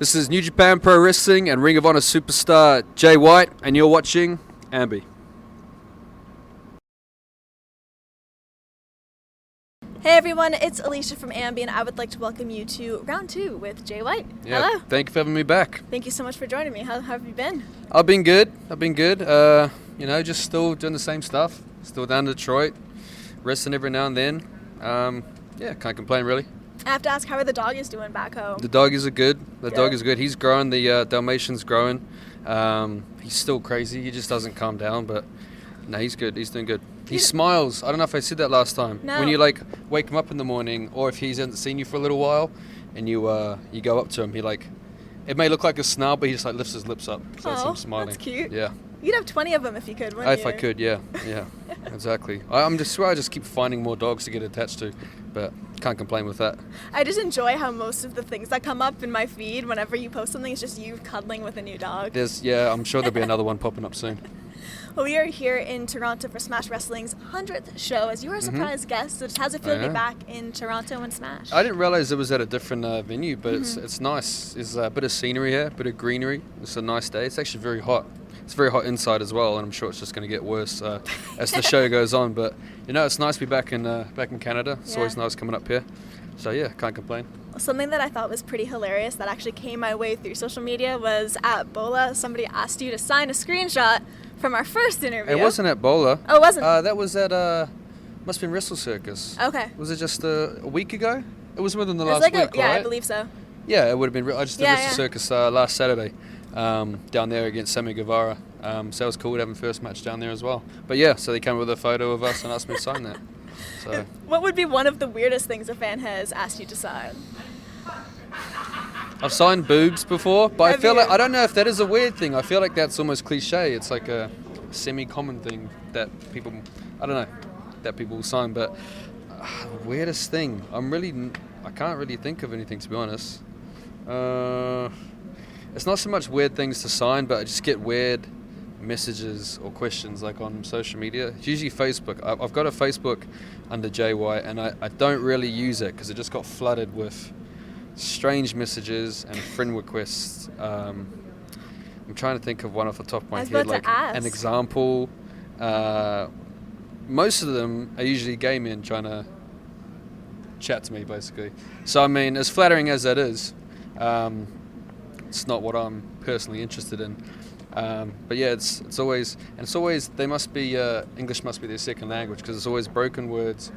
This is New Japan Pro Wrestling and Ring of Honor superstar Jay White, and you're watching AMBY. Hey everyone, it's Alicia from AMBY, and I would like to welcome you to round 2 with Jay White. Yeah, hello. Thank you for having me back. Thank you so much for joining me. How have you been? I've been good. Just still doing the same stuff. Still down in Detroit, wrestling every now and then. Can't complain really. I have to ask, how are the doggies doing back home? The doggies are good. Dog is good. He's growing. The Dalmatian's growing. He's still crazy. He just doesn't calm down, but no, he's good. He's doing good. He smiles. I don't know if I said that last time. No. When you wake him up in the morning, or if he hasn't seen you for a little while, and you go up to him, it may look like a snarl, but he just lifts his lips up. So that's him smiling. That's cute. Yeah. You'd have 20 of them if you could, wouldn't you? If I could, yeah, exactly. I just keep finding more dogs to get attached to, but can't complain with that. I just enjoy how most of the things that come up in my feed whenever you post something is just you cuddling with a new dog. I'm sure there'll be another one popping up soon. Well, we are here in Toronto for Smash Wrestling's 100th show as you are a surprise guest. So how's it feel to be back in Toronto and Smash? I didn't realize it was at a different venue, but it's nice. There's a bit of scenery here, a bit of greenery. It's a nice day. It's actually very hot. It's very hot inside as well, and I'm sure it's just going to get worse as the show goes on. But it's nice to be back in Canada. It's always nice coming up here. So can't complain. Something that I thought was pretty hilarious that actually came my way through social media was at Bola. Somebody asked you to sign a screenshot from our first interview. It wasn't at Bola. Oh, it wasn't? That was at must have been Wrestle Circus. Okay. Was it just a week ago? It was within the last week, right? Yeah, I believe so. Yeah, it would have been. I just did Wrestle Circus last Saturday down there against Sammy Guevara. So it was cool to have him first match down there as well. But so they came with a photo of us and asked me to sign that. So. What would be one of the weirdest things a fan has asked you to sign? I've signed boobs before, but I feel I don't know if that is a weird thing. I feel like that's almost cliche. It's like a semi-common thing that people, that people will sign. But weirdest thing, I can't really think of anything, to be honest. It's not so much weird things to sign, but I just get weird messages or questions on social media. It's usually Facebook. I've got a Facebook under Jay White, and I don't really use it because it just got flooded with strange messages and friend requests. I'm trying to think of one off the top of my head, an example. Most of them are usually gay men trying to chat to me, basically. So as flattering as that is, it's not what I'm personally interested in. It's always they must be English must be their second language because it's always broken words.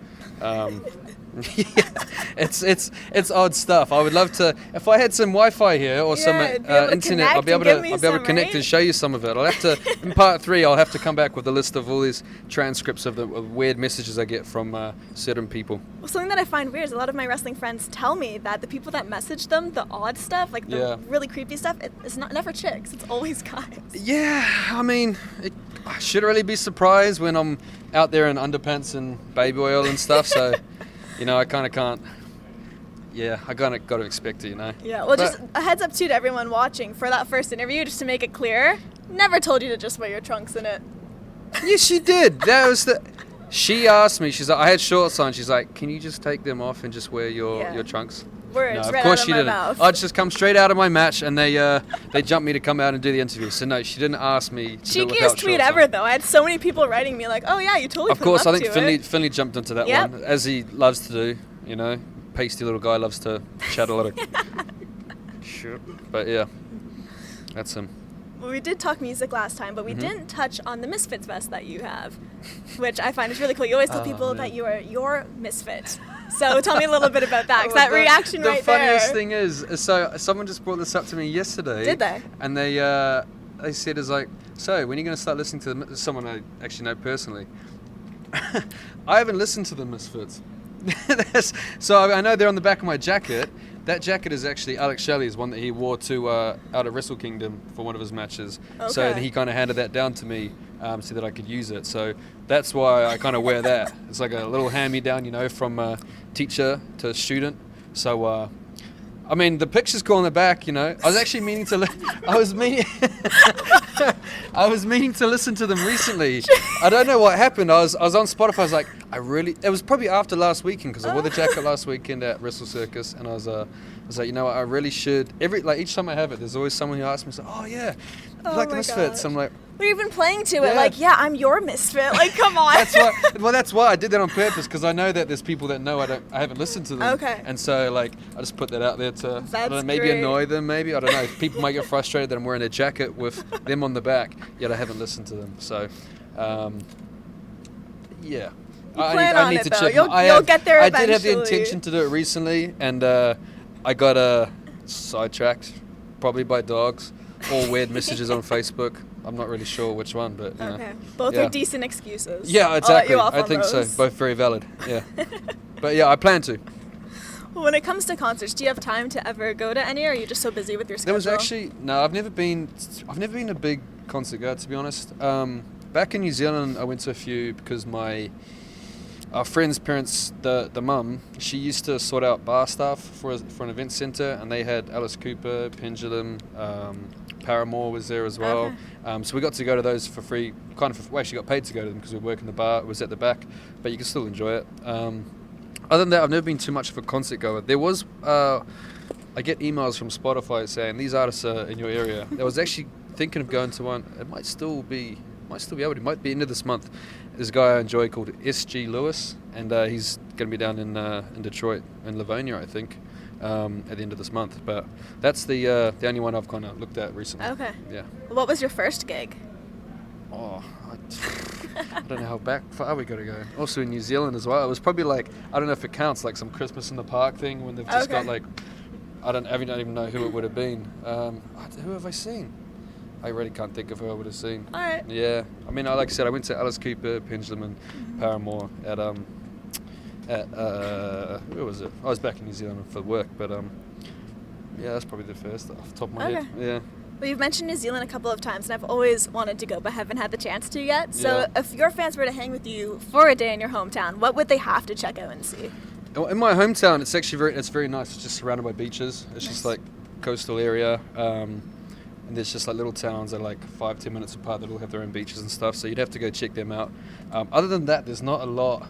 It's odd stuff. I would love to, if I had some Wi-Fi here or some internet, I'll be able to connect and show you some of it. I'll have to in part 3. I'll have to come back with a list of all these transcripts of the weird messages I get from certain people. Well, something that I find weird is a lot of my wrestling friends tell me that the people that message them, the odd stuff, the really creepy stuff, it's never chicks. It's always guys. Yeah, I shouldn't really be surprised when I'm out there in underpants and baby oil and stuff. So, I kind of can't. Yeah, I kind of got to expect it, Yeah, well, just a heads up too to everyone watching for that first interview, just to make it clear, never told you to just wear your trunks in it. Yes, she did. That was She asked me. She's like, I had shorts on. She's like, can you just take them off and just wear your trunks? Words no, of right course out she of my didn't. mouth. I'd just come straight out of my match, and they jumped me to come out and do the interview. So no, she didn't ask me. Cheekiest tweet ever, though. I had so many people writing me like, "Oh yeah, you totally." Of course, I think Finley jumped into that one, as he loves to do. Pasty little guy loves to chat a lot of shit. But that's him. Well, we did talk music last time, but we didn't touch on the Misfits vest that you have, which I find is really cool. You always tell people that you are your Misfit. So tell me a little bit about that, because that reaction right there. The funniest thing is, so someone just brought this up to me yesterday. Did they? And they said, so when are you going to start listening to someone I actually know personally? I haven't listened to the Misfits. So I know they're on the back of my jacket. That jacket is actually Alex Shelley's one that he wore to out at Wrestle Kingdom for one of his matches. Okay. So he kind of handed that down to me so that I could use it. So that's why I kind of wear that. It's like a little hand-me-down, from teacher to student. So the picture's cool on the back. I was actually meaning to. I was meaning to listen to them recently. I don't know what happened. I was on Spotify. I was like, it was probably after last weekend because I wore the jacket last weekend at Wrestle Circus, and I was was like, you know what, I really should. Each time I have it, there's always someone who asks me, like, oh yeah, you like the Misfits? gosh. I'm like, We're even playing to it, like, yeah, I'm your misfit. Like, come on. that's why I did that on purpose, because I know that there's people that know I haven't listened to them. Okay. And so, like, I just put that out there to, I don't know, maybe great. annoy them, maybe, I don't know. People might get frustrated that I'm wearing a jacket with them on the back, yet I haven't listened to them. So, yeah. I need to check. You'll get there eventually. I did have the intention to do it recently, and I got sidetracked, probably by dogs, or weird messages on Facebook. I'm not really sure which one, but you know. Both are decent excuses. Yeah, exactly. I'll let you off I think on those. so. Both very valid. Yeah. But yeah, I plan to. Well, when it comes to concerts, do you have time to ever go to any, or are you just so busy with your schedule? There was actually no. I've never been a big concert goer, to be honest. Back in New Zealand, I went to a few because our friend's parents, the mum, she used to sort out bar stuff for an event centre, and they had Alice Cooper, Pendulum, Paramore was there as well. Okay. So we got to go to those for free. We actually got paid to go to them because we were working the bar. It was at the back, but you can still enjoy it. Other than that, I've never been too much of a concert goer. There was, I get emails from Spotify saying these artists are in your area. I was actually thinking of going to one. It might still be able to. It might be end of this month. There's a guy I enjoy called S.G. Lewis, and he's going to be down in Detroit, in Livonia, I think, at the end of this month. But that's the only one I've kind of looked at recently. Okay. Yeah. What was your first gig? Oh, I don't know how far we got to go. Also in New Zealand as well. It was probably like, I don't know if it counts, like some Christmas in the Park thing when they've just got like, I don't even know who it would have been. Who have I seen? I really can't think of who I would have seen. All right. Yeah. I mean, like I said, I went to Alice Cooper, Pendulum, and Paramore at where was it? I was back in New Zealand for work, but yeah, that's probably the first off the top of my head. Yeah. Well, you've mentioned New Zealand a couple of times, and I've always wanted to go, but haven't had the chance to yet. So if your fans were to hang with you for a day in your hometown, what would they have to check out and see? In my hometown, it's actually very nice. It's just surrounded by beaches. It's just like coastal area. And there's just like little towns that are like 5-10 minutes apart that all have their own beaches and stuff, so you'd have to go check them out. Other than that, there's not a lot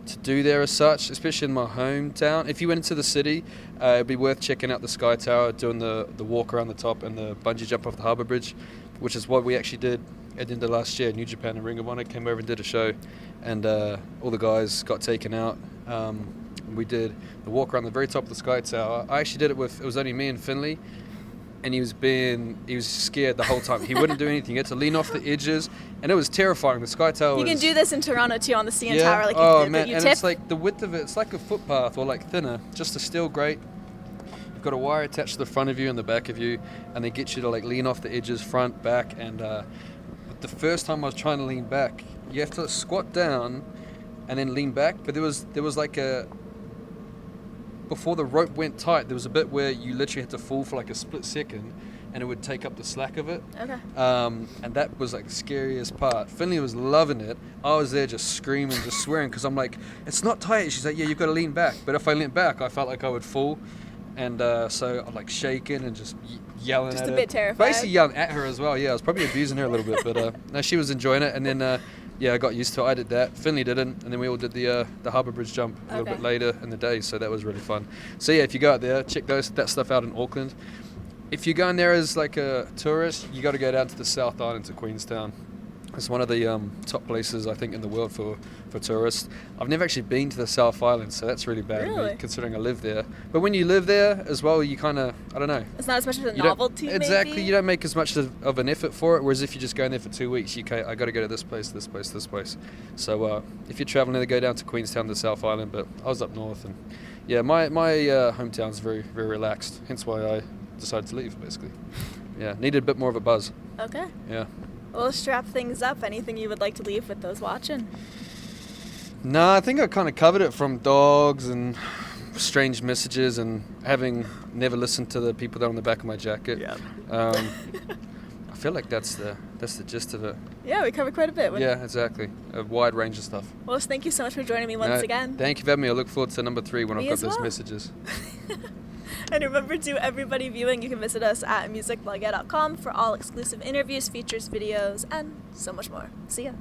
to do there as such, especially in my hometown. If you went into the city, it'd be worth checking out the Sky Tower, doing the walk around the top and the bungee jump off the harbour bridge, which is what we actually did at the end of last year. New Japan and Ring of Honor came over and did a show, and all the guys got taken out. We did the walk around the very top of the Sky Tower. I actually did it it was only me and Finley, and he was scared the whole time. He wouldn't do anything. He had to lean off the edges, and it was terrifying. The Sky Tower You can do this in Toronto too, on the CN Tower, like oh, you man. you and tip. It's like the width of it, it's like a footpath or like thinner, just a steel grate. You've got a wire attached to the front of you and the back of you, and they get you to like lean off the edges, front, back, and the first time I was trying to lean back, you have to squat down and then lean back, but there was like before the rope went tight, there was a bit where you literally had to fall for like a split second, and it would take up the slack of it. Okay. And that was like the scariest part. Finley was loving it. I was there just screaming, just swearing, because I'm like, it's not tight. She's like, yeah, you've got to lean back. But if I leant back, I felt like I would fall. And so I'm like shaking and just yelling just at her. Just a bit terrified. Basically yelling at her as well. Yeah, I was probably abusing her a little bit, but no, she was enjoying it. And then I got used to it. I did that. Finley didn't, and then we all did the Harbour Bridge jump a little bit later in the day. So that was really fun. So yeah, if you go out there, check that stuff out in Auckland. If you're going there as like a tourist, you got to go down to the South Island, to Queenstown. It's one of the top places, I think, in the world for tourists. I've never actually been to the South Island, so that's really bad Really? me, considering I live there. But when you live there as well, you kind of, I don't know. It's not as much of a novelty, Exactly, maybe? you don't make as much of an effort for it, whereas if you're just going there for 2 weeks, I got to go to this place, this place, this place. So if you're traveling there, go down to Queenstown, the South Island, but I was up north, and yeah, my hometown's very, very relaxed, hence why I decided to leave, basically. Yeah, needed a bit more of a buzz. Okay. Yeah. Well, let's strap things up. Anything you would like to leave with those watching? No, I think I kind of covered it, from dogs and strange messages and having never listened to the people that are on the back of my jacket. Yeah. I feel like that's the gist of it. Yeah, we covered quite a bit. Yeah, exactly. A wide range of stuff. Well, thank you so much for joining me once again. Thank you for having me. I look forward to number 3 when I've got those messages. And remember, to everybody viewing, you can visit us at musicblogger.com for all exclusive interviews, features, videos, and so much more. See ya.